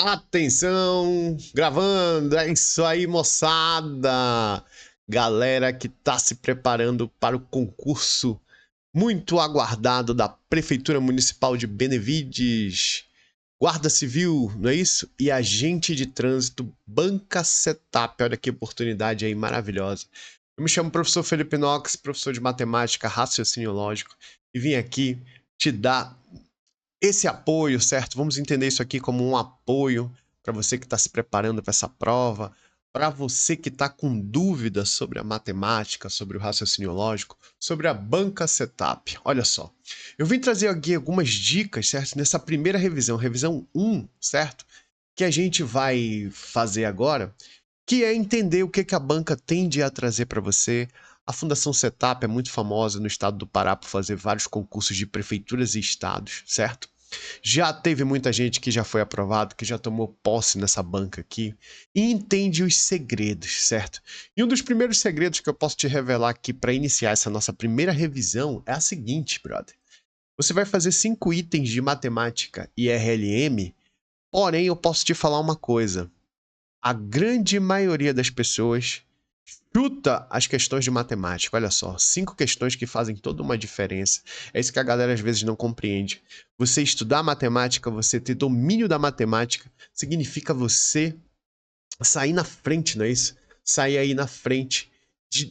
Atenção, gravando, é isso aí, moçada! Galera que tá se preparando para o concurso muito aguardado da Prefeitura Municipal de Benevides. Guarda Civil, não é isso? E agente de trânsito, banca setup. Olha que oportunidade aí maravilhosa. Eu me chamo professor Felipe Knox, professor de matemática, raciocínio lógico, e vim aqui te dar esse apoio, certo? Vamos entender isso aqui como um apoio para você que está se preparando para essa prova, para você que está com dúvidas sobre a matemática, sobre o raciocínio lógico, sobre a banca setup. Olha só, eu vim trazer aqui algumas dicas, certo? Nessa primeira revisão, revisão 1, certo? Que a gente vai fazer agora, que é entender o que a banca tende a trazer para você. A Fundação Setup é muito famosa no estado do Pará por fazer vários concursos de prefeituras e estados, certo? Já teve muita gente que já foi aprovado, que já tomou posse nessa banca aqui e entende os segredos, certo? E um dos primeiros segredos que eu posso te revelar aqui para iniciar essa nossa primeira revisão é a seguinte, brother. Você vai fazer 5 itens de matemática e RLM, porém eu posso te falar uma coisa. A grande maioria das pessoas chuta as questões de matemática. Olha só, 5 questões que fazem toda uma diferença. É isso que a galera às vezes não compreende. Você estudar matemática, você ter domínio da matemática, significa você sair na frente, não é isso? Sair aí na frente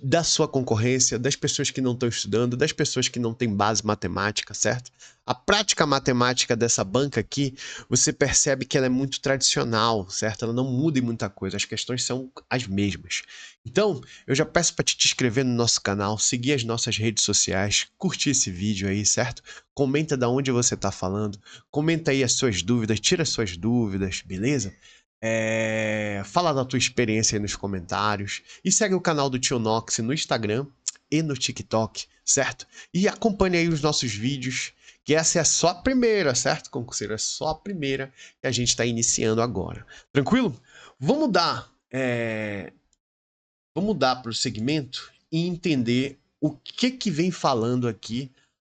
da sua concorrência, das pessoas que não estão estudando, das pessoas que não têm base matemática, certo? A prática matemática dessa banca aqui, você percebe que ela é muito tradicional, certo? Ela não muda em muita coisa, as questões são as mesmas. Então, eu já peço para te inscrever no nosso canal, seguir as nossas redes sociais, curtir esse vídeo aí, certo? Comenta de onde você está falando, comenta aí as suas dúvidas, tira as suas dúvidas, beleza? Fala da tua experiência aí nos comentários e segue o canal do Tio Knox no Instagram e no TikTok, certo? E acompanhe aí os nossos vídeos, que essa é só a primeira, certo, concurseiro? É só a primeira que a gente está iniciando agora. Tranquilo? Vamos dar para o segmento e entender o que vem falando aqui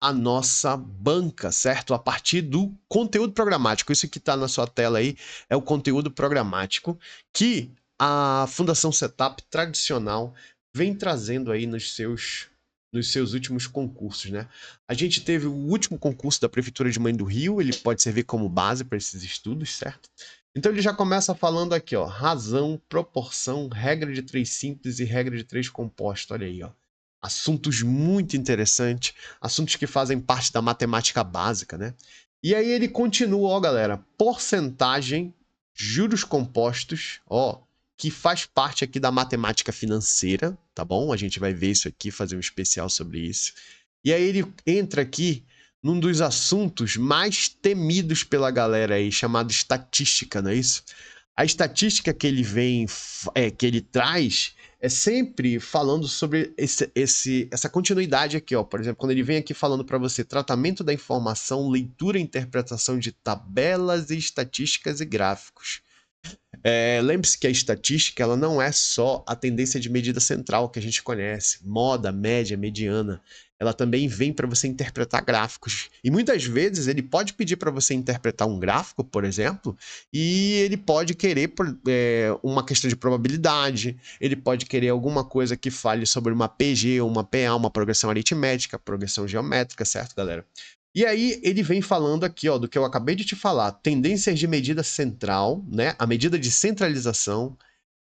a nossa banca, certo? A partir do conteúdo programático. Isso que está na sua tela aí é o conteúdo programático que a Fundação Setup tradicional vem trazendo aí nos seus últimos concursos, né? A gente teve o último concurso da Prefeitura de Mãe do Rio, ele pode servir como base para esses estudos, certo? Então ele já começa falando aqui, ó, razão, proporção, regra de 3 simples e regra de 3 composto, olha aí, ó. Assuntos muito interessantes, assuntos que fazem parte da matemática básica, né? E aí ele continua, ó, galera, porcentagem, juros compostos, ó, que faz parte aqui da matemática financeira, tá bom? A gente vai ver isso aqui, fazer um especial sobre isso. E aí ele entra aqui num dos assuntos mais temidos pela galera aí, chamado estatística, não é isso? A estatística que ele que ele traz é sempre falando sobre essa continuidade aqui, ó. Por exemplo, quando ele vem aqui falando para você tratamento da informação, leitura e interpretação de tabelas e estatísticas e gráficos. Lembre-se que a estatística ela não é só a tendência de medida central que a gente conhece, moda, média, mediana. Ela também vem para você interpretar gráficos. E muitas vezes ele pode pedir para você interpretar um gráfico, por exemplo, e ele pode querer uma questão de probabilidade, ele pode querer alguma coisa que fale sobre uma PG, uma PA, uma progressão aritmética, progressão geométrica, certo, galera? E aí ele vem falando aqui, ó, do que eu acabei de te falar, tendências de medida central, né? A medida de centralização,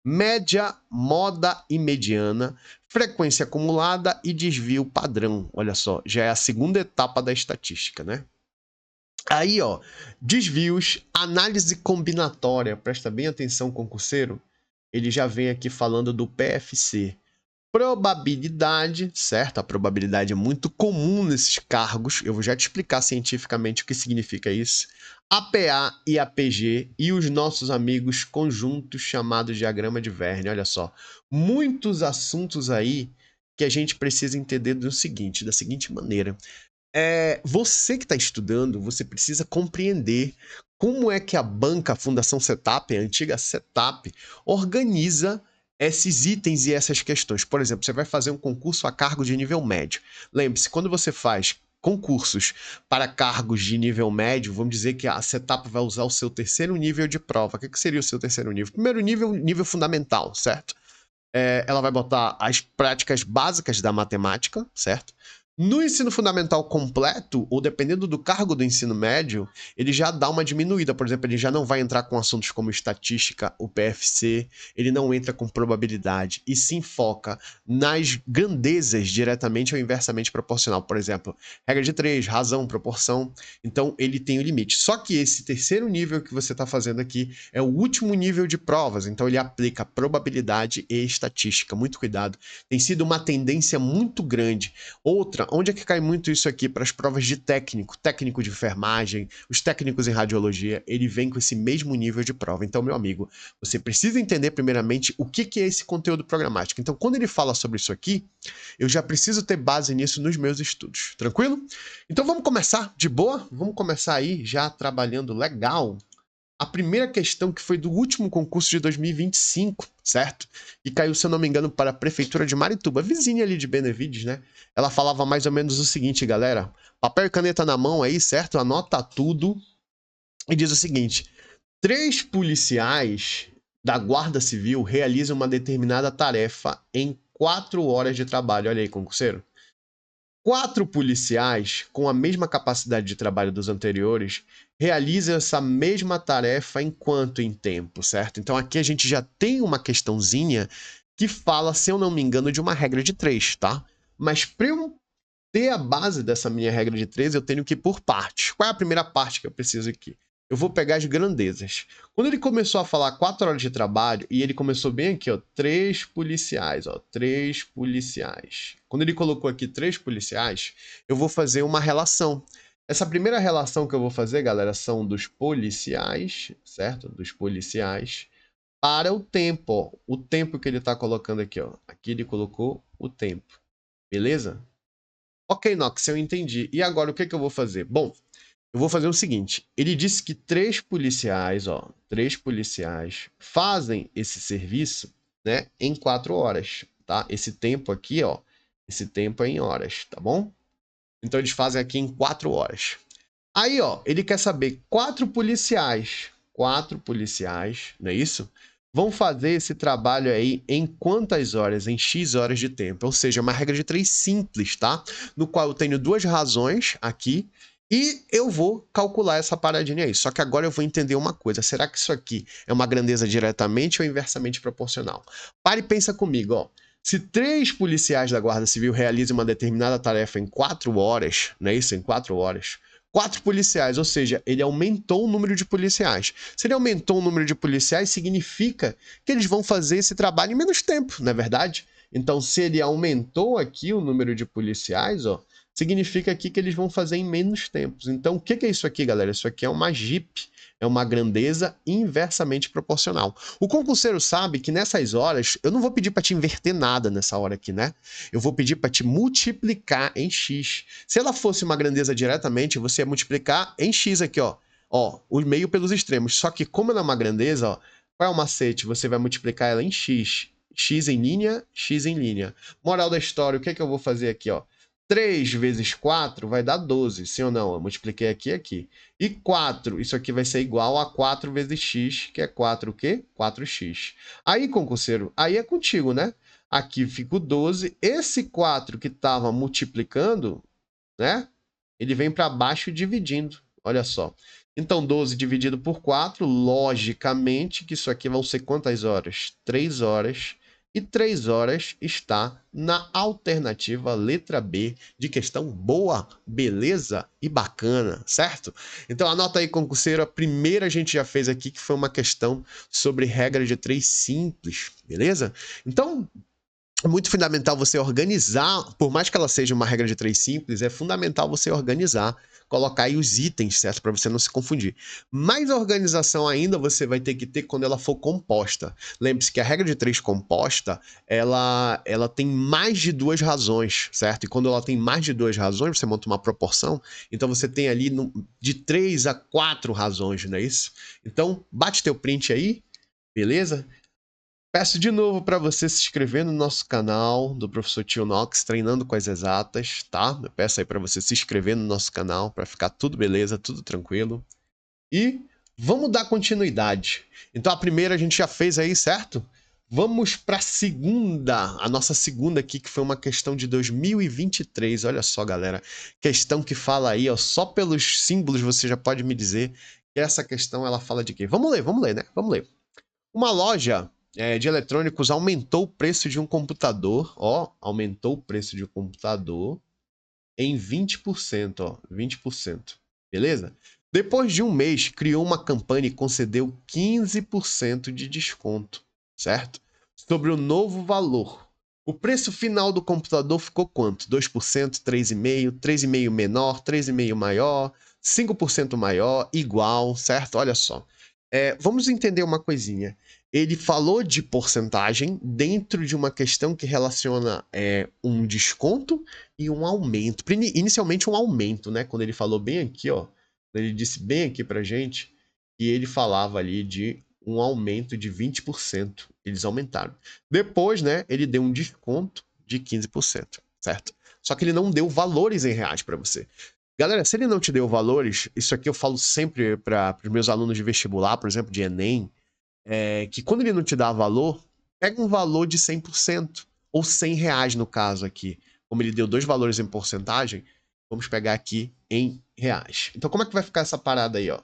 média, moda e mediana, frequência acumulada e desvio padrão. Olha só, já é a segunda etapa da estatística, né? Aí, ó, desvios, análise combinatória, presta bem atenção, concurseiro. Ele já vem aqui falando do PFC. Probabilidade, certo? A probabilidade é muito comum nesses cargos. Eu vou já te explicar cientificamente o que significa isso. APA e APG e os nossos amigos conjuntos chamados diagrama de Verne. Olha só, muitos assuntos aí que a gente precisa entender da seguinte maneira. Você que está estudando, você precisa compreender como é que a banca, a Fundação Setup, a antiga Setup, organiza esses itens e essas questões. Por exemplo, você vai fazer um concurso a cargo de nível médio. Lembre-se, quando você faz concursos para cargos de nível médio, vamos dizer que essa etapa vai usar o seu terceiro nível de prova. O que seria o seu terceiro nível? Primeiro nível, nível fundamental, certo? Ela vai botar as práticas básicas da matemática, certo? No ensino fundamental completo, ou dependendo do cargo do ensino médio, ele já dá uma diminuída. Por exemplo, ele já não vai entrar com assuntos como estatística, o PFC, ele não entra com probabilidade, e sim foca nas grandezas diretamente ou inversamente proporcional. Por exemplo, regra de 3, razão, proporção. Então, ele tem o limite. Só que esse terceiro nível que você está fazendo aqui é o último nível de provas. Então, ele aplica probabilidade e estatística. Muito cuidado. Tem sido uma tendência muito grande. Outra, onde é que cai muito isso aqui? Para as provas de técnico de enfermagem, os técnicos em radiologia, ele vem com esse mesmo nível de prova. Então, meu amigo, você precisa entender primeiramente o que é esse conteúdo programático. Então, quando ele fala sobre isso aqui, eu já preciso ter base nisso nos meus estudos, tranquilo? Então, vamos começar de boa? Vamos começar aí já trabalhando legal. A primeira questão que foi do último concurso de 2025, certo? E caiu, se eu não me engano, para a Prefeitura de Marituba, vizinha ali de Benevides, né? Ela falava mais ou menos o seguinte, galera. Papel e caneta na mão aí, certo? Anota tudo. E diz o seguinte. 3 policiais da Guarda Civil realizam uma determinada tarefa em 4 horas de trabalho. Olha aí, concurseiro. 4 policiais, com a mesma capacidade de trabalho dos anteriores, realizam essa mesma tarefa em quanto em tempo, certo? Então aqui a gente já tem uma questãozinha que fala, se eu não me engano, de uma regra de 3, tá? Mas para eu ter a base dessa minha regra de 3, eu tenho que ir por partes. Qual é a primeira parte que eu preciso aqui? Eu vou pegar as grandezas. Quando ele começou a falar 4 horas de trabalho, e ele começou bem aqui, ó, 3 policiais, ó, 3 policiais. Quando ele colocou aqui 3 policiais, eu vou fazer uma relação. Essa primeira relação que eu vou fazer, galera, são dos policiais, certo? Dos policiais para o tempo, ó. O tempo que ele está colocando aqui, ó. Aqui ele colocou o tempo. Beleza? Ok, Nox, eu entendi. E agora o que eu vou fazer? Bom, eu vou fazer o seguinte. Ele disse que 3 policiais, ó, 3 policiais fazem esse serviço, né, em 4 horas, tá? Esse tempo aqui, ó, esse tempo é em horas, tá bom? Então eles fazem aqui em 4 horas. Aí, ó, ele quer saber 4 policiais, não é isso? Vão fazer esse trabalho aí em quantas horas? Em X horas de tempo. Ou seja, uma regra de 3 simples, tá? No qual eu tenho 2 razões aqui e eu vou calcular essa paradinha aí. Só que agora eu vou entender uma coisa. Será que isso aqui é uma grandeza diretamente ou inversamente proporcional? Pare e pensa comigo, ó. Se 3 policiais da Guarda Civil realizam uma determinada tarefa em 4 horas, não é isso? Em 4 horas. 4 policiais, ou seja, ele aumentou o número de policiais. Se ele aumentou o número de policiais, significa que eles vão fazer esse trabalho em menos tempo, não é verdade? Então, se ele aumentou aqui o número de policiais, ó, significa aqui que eles vão fazer em menos tempos. Então, o que é isso aqui, galera? Isso aqui é uma JIP, é uma grandeza inversamente proporcional. O concurseiro sabe que nessas horas, eu não vou pedir para te inverter nada nessa hora aqui, né? Eu vou pedir para te multiplicar em x. Se ela fosse uma grandeza diretamente, você ia multiplicar em x aqui, ó. Ó, o meio pelos extremos. Só que como ela é uma grandeza, ó, qual é o macete? Você vai multiplicar ela em x. X em linha, x em linha. Moral da história, o que é que eu vou fazer aqui, ó? 3 vezes 4 vai dar 12, sim ou não? Eu multipliquei aqui e aqui. E 4, isso aqui vai ser igual a 4 vezes x, que é 4 o quê? 4x. Aí, concurseiro, aí é contigo, né? Aqui fica o 12. Esse 4 que estava multiplicando, né? Ele vem para baixo dividindo. Olha só. Então, 12 dividido por 4, logicamente que isso aqui vão ser quantas horas? 3 horas. E 3 horas está na alternativa letra B de questão boa, beleza e bacana, certo? Então anota aí, concurseiro, a primeira a gente já fez aqui, que foi uma questão sobre regra de 3 simples, beleza? Então, é muito fundamental você organizar, por mais que ela seja uma regra de 3 simples, é fundamental você organizar, colocar aí os itens, certo? Para você não se confundir. Mais organização ainda você vai ter que ter quando ela for composta. Lembre-se que a regra de 3 composta, ela tem mais de 2 razões, certo? E quando ela tem mais de 2 razões, você monta uma proporção, então você tem ali de 3 a 4 razões, não é isso? Então, bate teu print aí, beleza? Peço de novo para você se inscrever no nosso canal do Professor Tio Knox, Treinando com as Exatas, tá? Eu peço aí para você se inscrever no nosso canal para ficar tudo beleza, tudo tranquilo. E vamos dar continuidade. Então a primeira a gente já fez aí, certo? Vamos para a segunda, a nossa segunda aqui, que foi uma questão de 2023. Olha só, galera. Questão que fala aí, ó, só pelos símbolos você já pode me dizer que essa questão ela fala de quê? Vamos ler, né? Vamos ler. Uma loja de eletrônicos aumentou o preço de um computador, ó, aumentou o preço de um computador em 20%, ó, 20%. Beleza? Depois de um mês, criou uma campanha e concedeu 15% de desconto, certo? Sobre o novo valor. O preço final do computador ficou quanto? 2%, 3,5%, 3,5% menor, 3,5% maior, 5% maior, igual, certo? Olha só. Vamos entender uma coisinha. Ele falou de porcentagem dentro de uma questão que relaciona um desconto e um aumento. Inicialmente um aumento, né? Quando ele falou bem aqui, ó. Ele disse bem aqui pra gente que ele falava ali de um aumento de 20%. Eles aumentaram. Depois, né, ele deu um desconto de 15%, certo? Só que ele não deu valores em reais para você. Galera, se ele não te deu valores, isso aqui eu falo sempre para os meus alunos de vestibular, por exemplo, de Enem, que quando ele não te dá valor, pega um valor de 100%, ou 100 reais no caso aqui. Como ele deu dois valores em porcentagem, vamos pegar aqui em reais. Então como é que vai ficar essa parada aí, ó?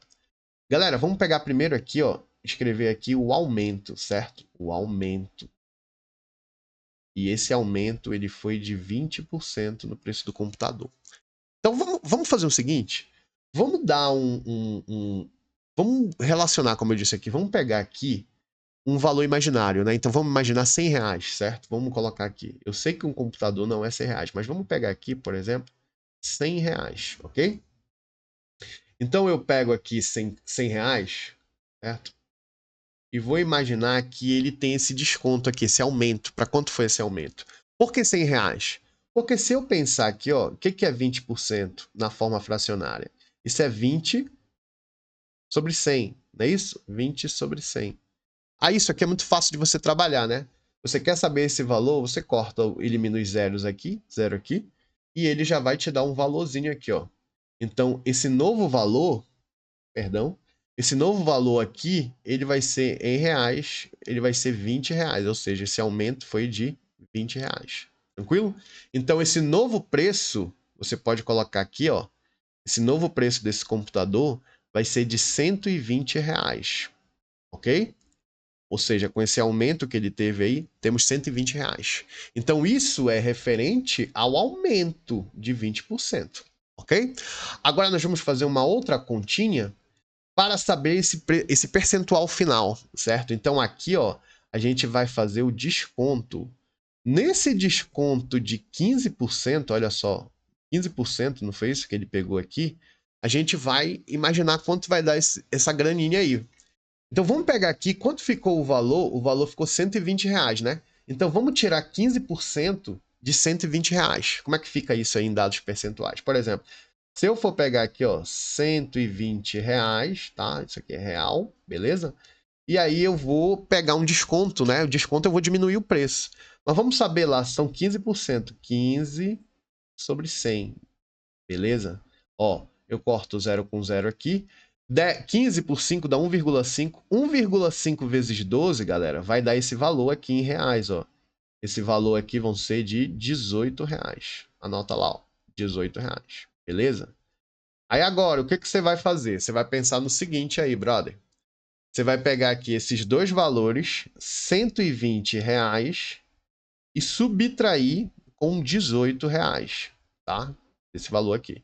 Galera, vamos pegar primeiro aqui, ó, escrever aqui o aumento, certo? O aumento. E esse aumento, ele foi de 20% no preço do computador. Então vamos fazer o seguinte, vamos dar vamos relacionar, como eu disse aqui, vamos pegar aqui um valor imaginário, né? Então vamos imaginar 100 reais, certo? Vamos colocar aqui. Eu sei que um computador não é 100 reais, mas vamos pegar aqui, por exemplo, 100 reais, ok? Então eu pego aqui 100 reais, certo? E vou imaginar que ele tem esse desconto aqui, esse aumento. Para quanto foi esse aumento? Por que 100 reais? Porque se eu pensar aqui, ó, o que é 20% na forma fracionária? Isso é 20 sobre 100, não é isso? 20 sobre 100. Aí isso aqui é muito fácil de você trabalhar, né? Você quer saber esse valor, você corta, elimina os zeros aqui, zero aqui, e ele já vai te dar um valorzinho aqui, ó. Então, esse novo valor, perdão, esse novo valor aqui, ele vai ser em reais, ele vai ser 20 reais, ou seja, esse aumento foi de 20 reais. Tranquilo? Então, esse novo preço, você pode colocar aqui, ó, esse novo preço desse computador vai ser de 120 reais, ok? Ou seja, com esse aumento que ele teve aí, temos 120 reais. Então, isso é referente ao aumento de 20%, ok? Agora, nós vamos fazer uma outra continha para saber esse percentual final, certo? Então, aqui, ó, a gente vai fazer o desconto. Nesse desconto de 15%, olha só, 15%, não foi isso que ele pegou aqui? A gente vai imaginar quanto vai dar essa graninha aí. Então vamos pegar aqui, quanto ficou o valor? O valor ficou 120 reais, né? Então vamos tirar 15% de 120 reais. Como é que fica isso aí em dados percentuais? Por exemplo, se eu for pegar aqui, ó, 120 reais, tá? Isso aqui é real, beleza? E aí eu vou pegar um desconto, né? O desconto eu vou diminuir o preço. Mas vamos saber lá, são 15%. 15 sobre 100, beleza? Ó, eu corto 0 com 0 aqui. 15 por 5 dá 1,5. 1,5 vezes 12, galera, vai dar esse valor aqui em reais, ó. Esse valor aqui vão ser de 18 reais. Anota lá, ó, 18 reais, beleza? Aí agora, o que você vai fazer? Você vai pensar no seguinte aí, brother. Você vai pegar aqui esses dois valores, 120 reais, e subtrair com 18 reais, tá? Esse valor aqui.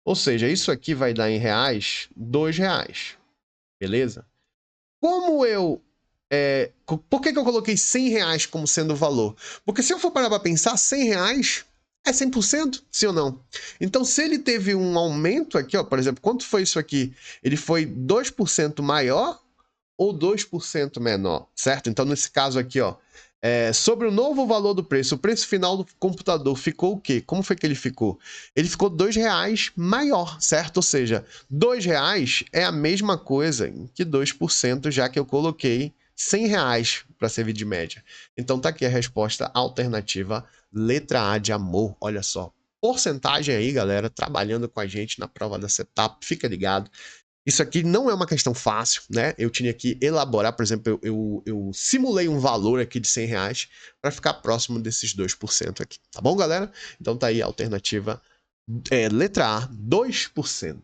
Ou seja, isso aqui vai dar em reais, 2 reais. Beleza? Como eu... por que eu coloquei 100 reais como sendo o valor? Porque se eu for parar para pensar, 100 reais é 100%, sim ou não? Então, se ele teve um aumento aqui, ó, por exemplo, quanto foi isso aqui? Ele foi 2% maior ou 2% menor, certo? Então, nesse caso aqui, ó, sobre o novo valor do preço, o preço final do computador ficou o quê? Como foi que ele ficou? Ele ficou 2 reais maior, certo? Ou seja, 2 reais é a mesma coisa que 2%, já que eu coloquei R$100 para servir de média. Então tá aqui a resposta alternativa, letra A de amor. Olha só, porcentagem aí, galera, trabalhando com a gente na prova da Setup, fica ligado. Isso aqui não é uma questão fácil, né? Eu tinha que elaborar, por exemplo, eu simulei um valor aqui de R$100 para ficar próximo desses 2% aqui, tá bom, galera? Então tá aí a alternativa, letra A, 2%.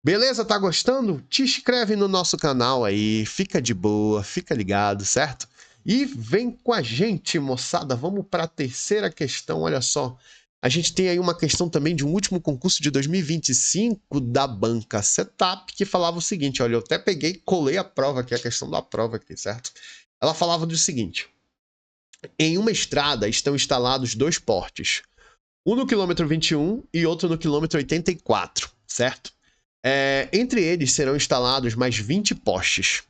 Beleza? Tá gostando? Te inscreve no nosso canal aí, fica de boa, fica ligado, certo? E vem com a gente, moçada, vamos para a terceira questão, olha só. A gente tem aí uma questão também de um último concurso de 2025 da banca Setup, que falava o seguinte, olha, eu até peguei, colei a prova aqui, a questão da prova aqui, certo? Ela falava do seguinte, em uma estrada estão instalados 2 postes, um no quilômetro 21 e outro no quilômetro 84, certo? Entre eles serão instalados mais 20 postes.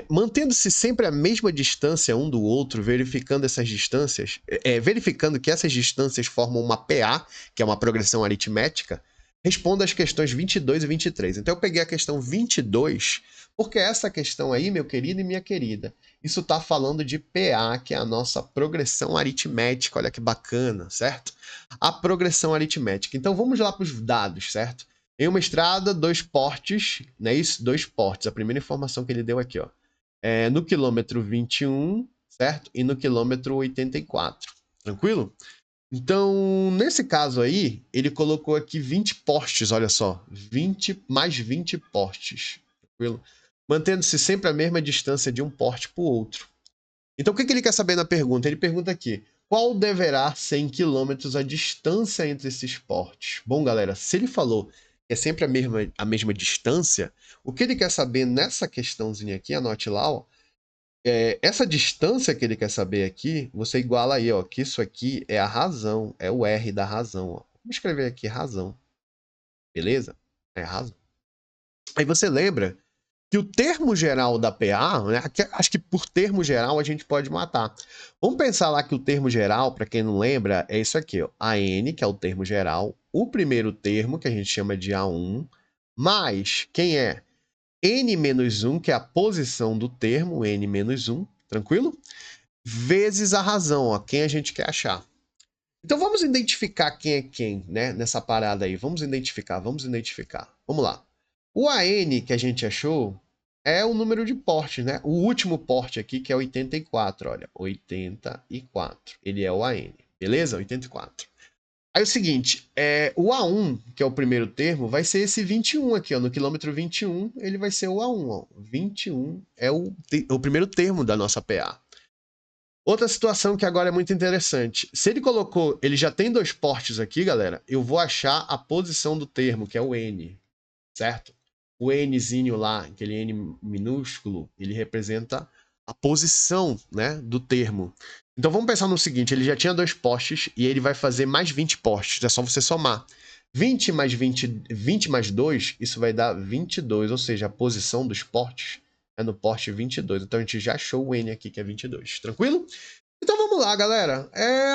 Mantendo-se sempre a mesma distância um do outro, verificando essas distâncias, verificando que essas distâncias formam uma PA, que é uma progressão aritmética, responda às questões 22 e 23. Então eu peguei a questão 22, porque essa questão aí, meu querido e minha querida, isso está falando de PA, que é a nossa progressão aritmética, olha que bacana, certo? A progressão aritmética. Então vamos lá para os dados, certo? Em uma estrada, 2 portes, não é isso? 2 portes, a primeira informação que ele deu aqui, ó. No quilômetro 21, certo? E no quilômetro 84, tranquilo? Então, nesse caso aí, ele colocou aqui 20 postes, olha só, 20 mais 20 postes, tranquilo? Mantendo-se sempre a mesma distância de um porte para o outro. Então, o que ele quer saber na pergunta? Ele pergunta aqui, qual deverá ser em quilômetros a distância entre esses portes? Bom, galera, se ele falou que é sempre a mesma distância, o que ele quer saber nessa questãozinha aqui, anote lá, ó, essa distância que ele quer saber aqui, você iguala aí, ó, que isso aqui é a razão, é o R da razão, ó. Vamos escrever aqui razão, beleza? É razão. Aí você lembra que o termo geral da PA, né, acho que por termo geral a gente pode matar. Vamos pensar lá que o termo geral, para quem não lembra, é isso aqui, ó, AN, que é o termo geral, o primeiro termo, que a gente chama de A1, mais quem é? N-1, que é a posição do termo, N-1, tranquilo? Vezes a razão, ó, quem a gente quer achar. Então vamos identificar quem é quem, né, nessa parada aí. Vamos identificar. Vamos lá. O AN que a gente achou é o número de porte, né? O último porte aqui, que é 84, olha. 84. Ele é o AN, beleza? 84. Aí é o seguinte, o A1, que é o primeiro termo, vai ser esse 21 aqui, ó. No quilômetro 21, ele vai ser o A1, ó. 21 é o primeiro termo da nossa PA. Outra situação que agora é muito interessante. Se ele colocou, ele já tem 2 portes aqui, galera, eu vou achar a posição do termo, que é o N, certo? O Nzinho lá, aquele N minúsculo, ele representa a posição, né, do termo. Então vamos pensar no seguinte, ele já tinha 2 postes e ele vai fazer mais 20 postes, é só você somar. 20 mais 2, isso vai dar 22, ou seja, a posição dos portes é no porte 22. Então a gente já achou o N aqui, que é 22. Tranquilo? Então vamos lá, galera.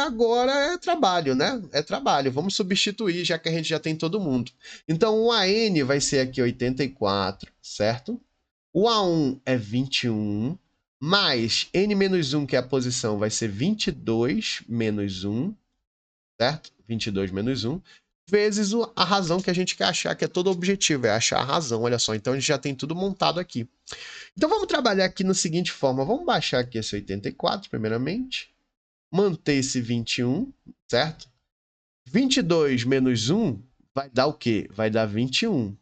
Agora é trabalho, né? É trabalho. Vamos substituir, já que a gente já tem todo mundo. Então o AN vai ser aqui 84, certo? O A1 é 21, mais N-1, que é a posição, vai ser 22 menos 1, certo? 22 menos 1, vezes a razão que a gente quer achar, que é todo o objetivo, é achar a razão, olha só. Então a gente já tem tudo montado aqui. Então vamos trabalhar aqui na seguinte forma, vamos baixar aqui esse 84, primeiramente, manter esse 21, certo? 22 menos 1 vai dar o quê? Vai dar 21.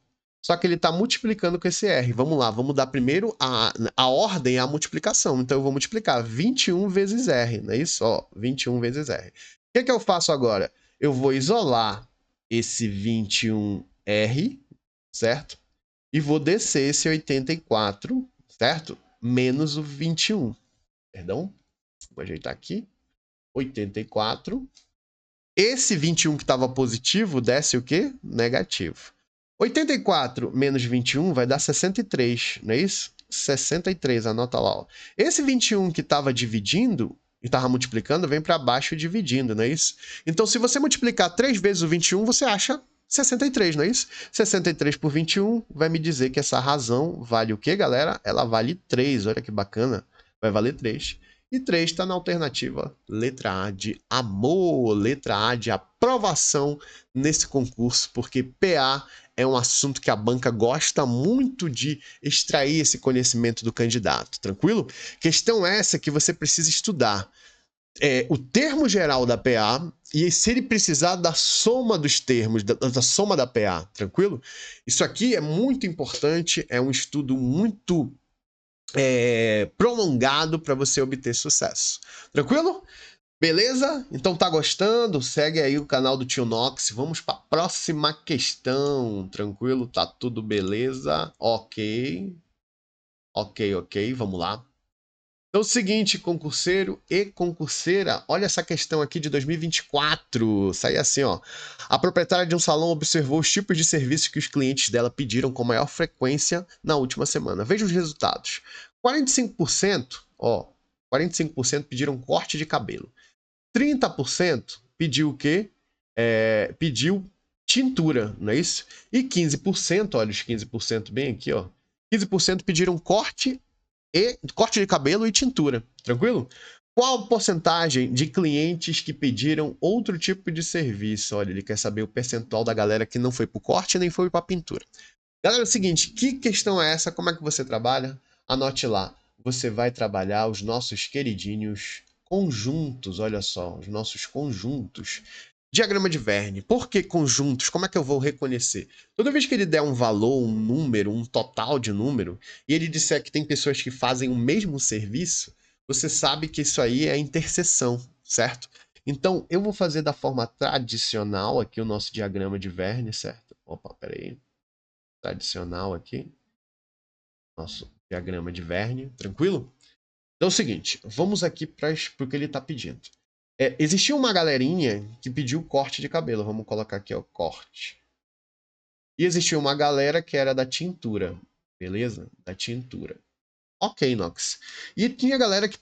Só que ele está multiplicando com esse R. Vamos lá, vamos dar primeiro a ordem é a multiplicação. Então eu vou multiplicar 21 vezes R, não é isso? Ó, 21 vezes R. O que eu faço agora? Eu vou isolar esse 21R, certo? E vou descer esse 84, certo? Menos o 21. Perdão. Vou ajeitar aqui. 84. Esse 21 que estava positivo desce o quê? Negativo. 84 menos 21 vai dar 63, não é isso? 63, anota lá. Ó. Esse 21 que estava dividindo e estava multiplicando vem para baixo dividindo, não é isso? Então, se você multiplicar 3 vezes o 21, você acha 63, não é isso? 63 por 21 vai me dizer que essa razão vale o quê, galera? Ela vale 3, olha que bacana. Vai valer 3. E 3 está na alternativa letra A de amor, letra A de aprovação nesse concurso, porque PA é um assunto que a banca gosta muito de extrair esse conhecimento do candidato, tranquilo? Questão essa que você precisa estudar. O termo geral da PA e se ele precisar da soma dos termos, da soma da PA, tranquilo? Isso aqui é muito importante, é um estudo muito prolongado para você obter sucesso. Tranquilo? Beleza? Então tá gostando? Segue aí o canal do Tio Knox. Vamos para a próxima questão. Tranquilo? Tá tudo beleza? Ok. Ok. Vamos lá. Então é o seguinte, concurseiro e concurseira, olha essa questão aqui de 2024. Sai assim, ó. A proprietária de um salão observou os tipos de serviços que os clientes dela pediram com maior frequência na última semana. Veja os resultados. 45%, 45% pediram corte de cabelo. 30% pediu o quê? Pediu tintura, não é isso? E 15%, olha os 15% bem aqui, ó. 15% pediram corte de cabelo e tintura, tranquilo? Qual a porcentagem de clientes que pediram outro tipo de serviço? Olha, ele quer saber o percentual da galera que não foi para o corte nem foi para a pintura. Galera, é o seguinte, que questão é essa? Como é que você trabalha? Anote lá. Você vai trabalhar os nossos queridinhos conjuntos, olha só, os nossos conjuntos. Diagrama de Verne. Por que conjuntos? Como é que eu vou reconhecer? Toda vez que ele der um valor, um número, um total de número, e ele disser que tem pessoas que fazem o mesmo serviço, você sabe que isso aí é interseção, certo? Então, eu vou fazer da forma tradicional aqui o nosso diagrama de Verne, certo? Opa, peraí. Tradicional aqui. Nosso diagrama de Verne, tranquilo? Então é o seguinte, vamos aqui para o que ele está pedindo. Existia uma galerinha que pediu corte de cabelo. Vamos colocar aqui, ó, corte. E existia uma galera que era da tintura. Beleza? Da tintura. Ok, Nox. E tinha galera que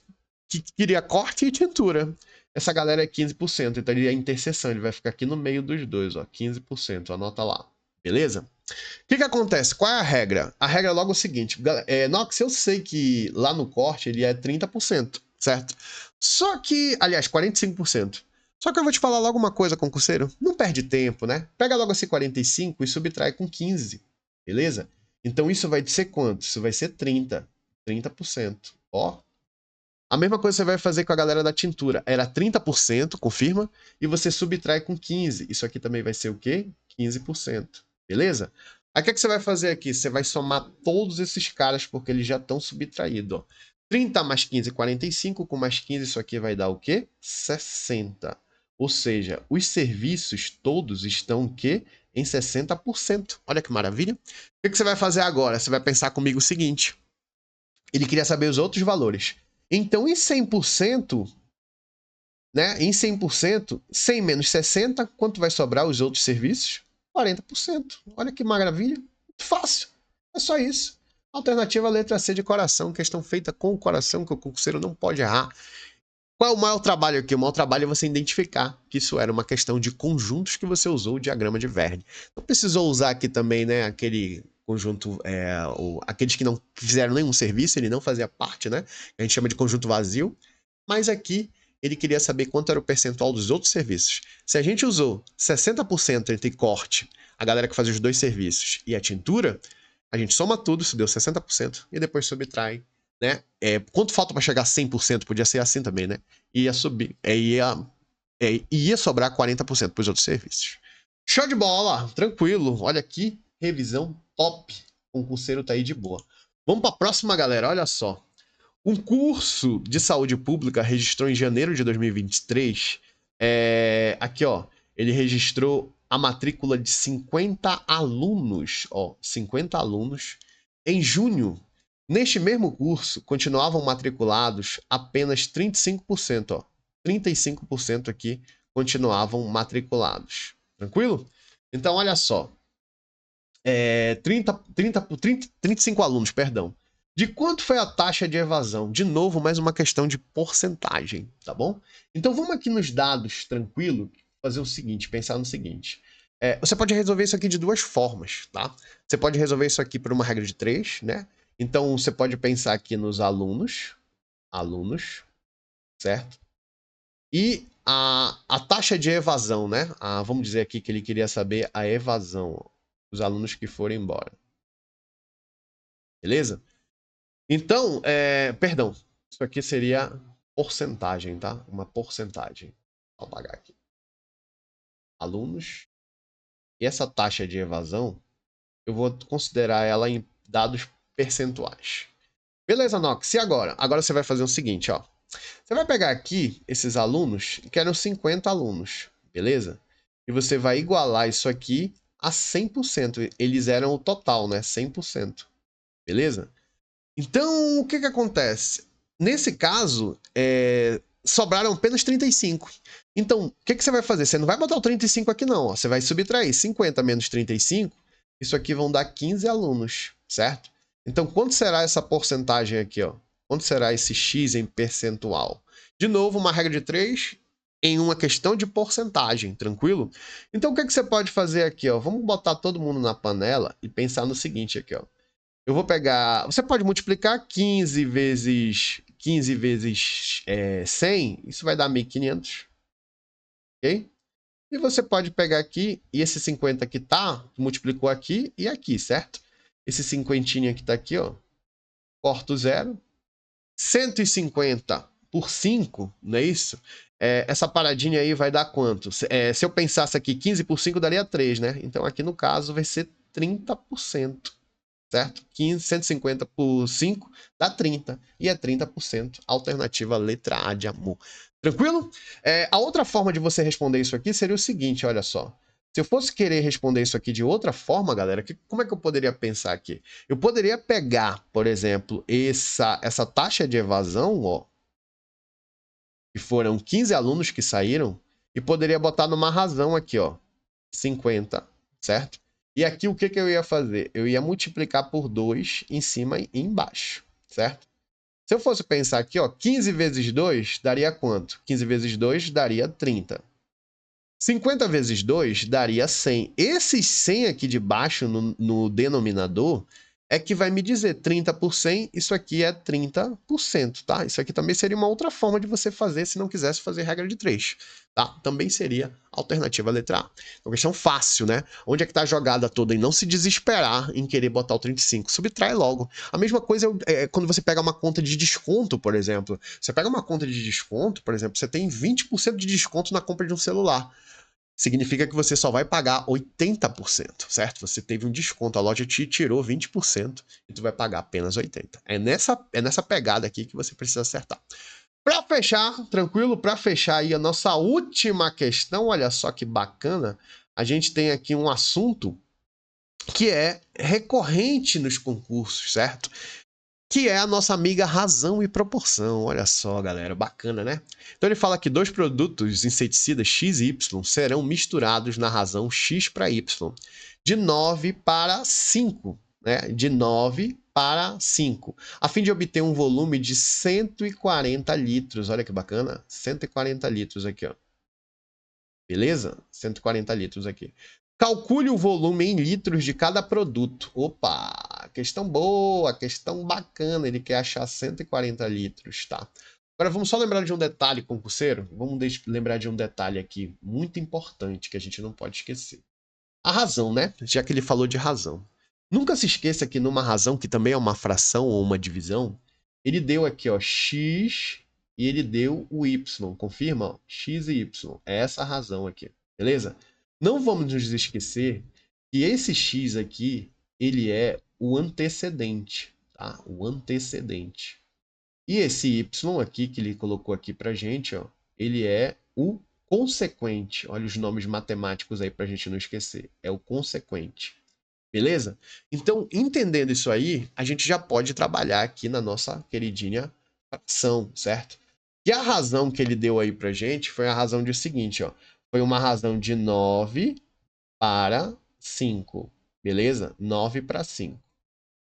queria corte e tintura. Essa galera é 15%. Então ele é interseção. Ele vai ficar aqui no meio dos dois, ó. 15%. Anota lá. Beleza? O que acontece? Qual é a regra? A regra é logo o seguinte. Nox, eu sei que lá no corte ele é 30%, certo? Só que, aliás, 45%. Só que eu vou te falar logo uma coisa, concurseiro. Não perde tempo, né? Pega logo esse 45 e subtrai com 15, beleza? Então isso vai ser quanto? Isso vai ser 30. 30%. Ó. A mesma coisa você vai fazer com a galera da tintura. Era 30%, confirma, e você subtrai com 15. Isso aqui também vai ser o quê? 15%. Beleza? Aí o que você vai fazer aqui? Você vai somar todos esses caras, porque eles já estão subtraídos. Ó. 30 mais 15, 45, com mais 15, isso aqui vai dar o quê? 60. Ou seja, os serviços todos estão o quê? Em 60%. Olha que maravilha. O que você vai fazer agora? Você vai pensar comigo o seguinte. Ele queria saber os outros valores. Então, em 100%, né? Em 100%, 100 menos 60, quanto vai sobrar os outros serviços? 40%. Olha que maravilha. Muito fácil. É só isso. Alternativa letra C de coração, questão feita com o coração, que o concurseiro não pode errar. Qual é o maior trabalho aqui? O maior trabalho é você identificar que isso era uma questão de conjuntos que você usou o diagrama de Verne. Não precisou usar aqui também, né, aquele conjunto, aqueles que não fizeram nenhum serviço, ele não fazia parte, né? A gente chama de conjunto vazio. Mas aqui ele queria saber quanto era o percentual dos outros serviços. Se a gente usou 60% entre corte, a galera que faz os dois serviços, e a tintura, a gente soma tudo, isso deu 60%, e depois subtrai, né? Quanto falta para chegar a 100%? Podia ser assim também, né? Ia subir, ia sobrar 40% para os outros serviços. Show de bola, tranquilo. Olha aqui, revisão top. O concurseiro tá aí de boa. Vamos para a próxima, galera. Olha só. Um curso de saúde pública registrou em janeiro de 2023. Aqui, ó. Ele registrou a matrícula de 50 alunos. Ó, 50 alunos. Em junho, neste mesmo curso, continuavam matriculados apenas 35%. Ó, 35% aqui continuavam matriculados. Tranquilo? Então, olha só. 35 alunos, perdão. De quanto foi a taxa de evasão? De novo, mais uma questão de porcentagem, tá bom? Então vamos aqui nos dados, tranquilo, fazer o seguinte, pensar no seguinte. Você pode resolver isso aqui de duas formas, tá? Você pode resolver isso aqui por uma regra de 3, né? Então, você pode pensar aqui nos alunos, certo? E a taxa de evasão, né? Vamos dizer aqui que ele queria saber a evasão, os alunos que foram embora. Beleza? Então, perdão, isso aqui seria porcentagem, tá? Uma porcentagem. Vou apagar aqui. Alunos. E essa taxa de evasão, eu vou considerar ela em dados percentuais. Beleza, Nox? E agora? Agora você vai fazer o seguinte, ó. Você vai pegar aqui esses alunos, que eram 50 alunos, beleza? E você vai igualar isso aqui a 100%. Eles eram o total, né? 100%. Beleza? Então, o que que acontece? Nesse caso, sobraram apenas 35. Então, o que que você vai fazer? Você não vai botar o 35 aqui não, ó. Você vai subtrair 50 menos 35, isso aqui vão dar 15 alunos, certo? Então, quanto será essa porcentagem aqui, ó? Quanto será esse X em percentual? De novo, uma regra de 3 em uma questão de porcentagem, tranquilo? Então, o que que você pode fazer aqui, ó? Vamos botar todo mundo na panela e pensar no seguinte aqui, ó. Eu vou pegar... Você pode multiplicar 15 vezes 100, isso vai dar 1.500, ok? E você pode pegar aqui, e esse 50 que tá, multiplicou aqui e aqui, certo? Esse 50 que tá aqui, ó, corta o zero. 150 por 5, não é isso? Essa paradinha aí vai dar quanto? Se eu pensasse aqui, 15 por 5 daria 3, né? Então aqui no caso vai ser 30%. Certo? 150 por 5 dá 30. E é 30%. Alternativa letra A de amor. Tranquilo? A outra forma de você responder isso aqui seria o seguinte, olha só. Se eu fosse querer responder isso aqui de outra forma, galera, como é que eu poderia pensar aqui? Eu poderia pegar, por exemplo, essa taxa de evasão, ó, que foram 15 alunos que saíram, e poderia botar numa razão aqui, ó, 50, certo? E aqui o que que eu ia fazer? Eu ia multiplicar por 2 em cima e embaixo, certo? Se eu fosse pensar aqui, ó, 15 vezes 2 daria quanto? 15 vezes 2 daria 30. 50 vezes 2 daria 100. Esses 100 aqui de baixo no denominador é que vai me dizer 30 por 100, isso aqui é 30%, tá? Isso aqui também seria uma outra forma de você fazer se não quisesse fazer regra de 3, tá? Também seria alternativa letra A. Uma questão fácil, né? Onde é que tá a jogada toda? E não se desesperar em querer botar o 35. Subtrai logo. A mesma coisa é quando você pega uma conta de desconto, por exemplo. Você pega uma conta de desconto, por exemplo, você tem 20% de desconto na compra de um celular. Significa que você só vai pagar 80%, certo? Você teve um desconto, a loja te tirou 20% e tu vai pagar apenas 80%. É nessa pegada aqui que você precisa acertar. Para fechar, tranquilo? Para fechar aí a nossa última questão, olha só que bacana, a gente tem aqui um assunto que é recorrente nos concursos, certo? Que é a nossa amiga razão e proporção. Olha só, galera, bacana, né? Então ele fala que dois produtos inseticidas X e Y serão misturados na razão X para Y, de 9 para 5, né? De 9 para 5, a fim de obter um volume de 140 litros. Olha que bacana, 140 litros aqui, ó. Beleza? 140 litros aqui. Calcule o volume em litros de cada produto. Opa, questão boa, questão bacana. Ele quer achar 140 litros, tá? Agora vamos só lembrar de um detalhe, concurseiro. Vamos lembrar de um detalhe aqui muito importante que a gente não pode esquecer. A razão, né? Já que ele falou de razão. Nunca se esqueça que numa razão, que também é uma fração ou uma divisão, ele deu aqui, ó, x e ele deu o y. Confirma? Ó, x e y. É essa a razão aqui, beleza? Não vamos nos esquecer que esse x aqui, ele é o antecedente, tá? O antecedente. E esse y aqui, que ele colocou aqui pra gente, ó, ele é o consequente. Olha os nomes matemáticos aí pra gente não esquecer. É o consequente. Beleza? Então, entendendo isso aí, a gente já pode trabalhar aqui na nossa queridinha fração, certo? E a razão que ele deu aí pra gente foi a razão de o seguinte, ó. Foi uma razão de 9 para 5. Beleza? 9 para 5.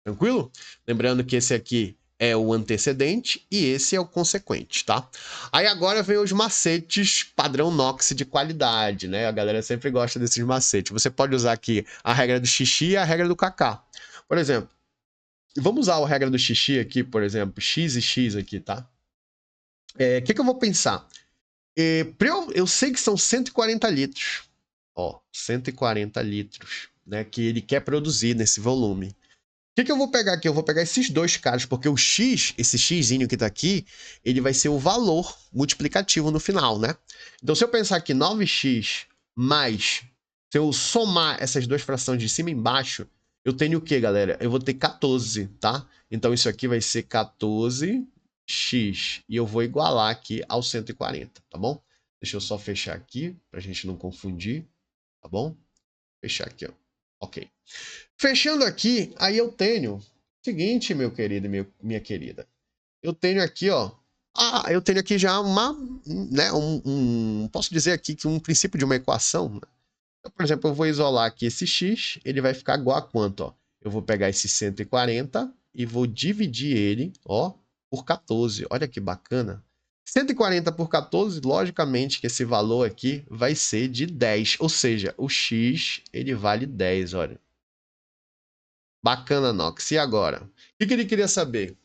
Tranquilo? Lembrando que esse aqui é o antecedente e esse é o consequente, tá? Aí agora vem os macetes padrão Knox de qualidade, né? A galera sempre gosta desses macetes. Você pode usar aqui a regra do xixi e a regra do kaká. Por exemplo, vamos usar a regra do xixi aqui, por exemplo, x e x aqui, tá? Que eu vou pensar? Eu sei que são 140 litros. Ó, 140 litros, né? Que ele quer produzir nesse volume. O que eu vou pegar aqui? Eu vou pegar esses dois caras, porque o x, esse xzinho que tá aqui, ele vai ser o valor multiplicativo no final, né? Então, se eu pensar que 9x mais, se eu somar essas duas frações de cima e embaixo, eu tenho o quê, galera? Eu vou ter 14, tá? Então, isso aqui vai ser 14x, e eu vou igualar aqui ao 140, tá bom? Deixa eu só fechar aqui, pra gente não confundir, tá bom? Fechar aqui, ó. Ok. Fechando aqui, aí eu tenho o seguinte, meu querido e minha querida. Eu tenho aqui, ó. Eu tenho aqui já né, posso dizer aqui que um princípio de uma equação. Né? Então, por exemplo, eu vou isolar aqui esse x, ele vai ficar igual a quanto, ó? Eu vou pegar esse 140 e vou dividir ele, ó, por 14. Olha que bacana. 140 por 14, logicamente que esse valor aqui vai ser de 10, ou seja, o x ele vale 10, olha. Bacana, Nox. E agora? O que ele queria saber?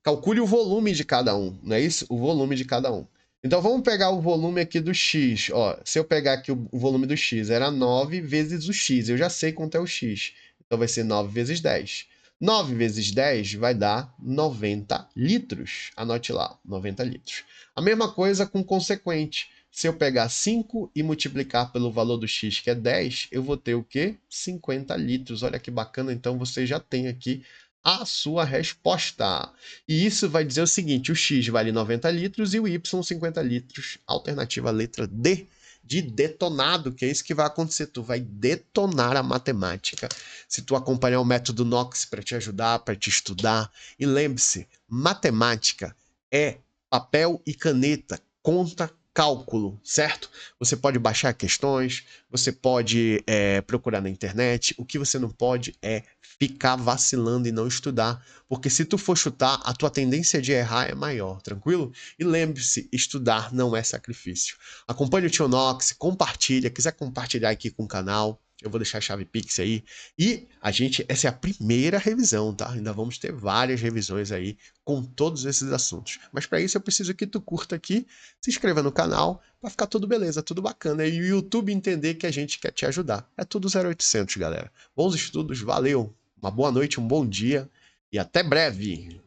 Calcule o volume de cada um, não é isso? O volume de cada um. Então vamos pegar o volume aqui do x. Ó, se eu pegar aqui o volume do x, era 9 vezes o x. Eu já sei quanto é o x. Então vai ser 9 vezes 10. 9 vezes 10 vai dar 90 litros. Anote lá, 90 litros. A mesma coisa com consequente. Se eu pegar 5 e multiplicar pelo valor do x, que é 10, eu vou ter o quê? 50 litros. Olha que bacana. Então você já tem aqui a sua resposta. E isso vai dizer o seguinte: o x vale 90 litros e o y 50 litros. Alternativa letra D, de detonado, que é isso que vai acontecer. Tu vai detonar a matemática se tu acompanhar o método Knox para te ajudar, para te estudar. E lembre-se, matemática é papel e caneta, conta, cálculo, certo? Você pode baixar questões, você pode procurar na internet. O que você não pode é ficar vacilando e não estudar, porque se tu for chutar, a tua tendência de errar é maior, tranquilo? E lembre-se, estudar não é sacrifício. Acompanhe o Tio Knox, compartilha, quiser compartilhar aqui com o canal, eu vou deixar a chave Pix aí. E essa é a primeira revisão, tá? Ainda vamos ter várias revisões aí com todos esses assuntos. Mas para isso eu preciso que tu curta aqui, se inscreva no canal, vai ficar tudo beleza, tudo bacana. E o YouTube entender que a gente quer te ajudar. É tudo 0800, galera. Bons estudos, valeu! Uma boa noite, um bom dia e até breve!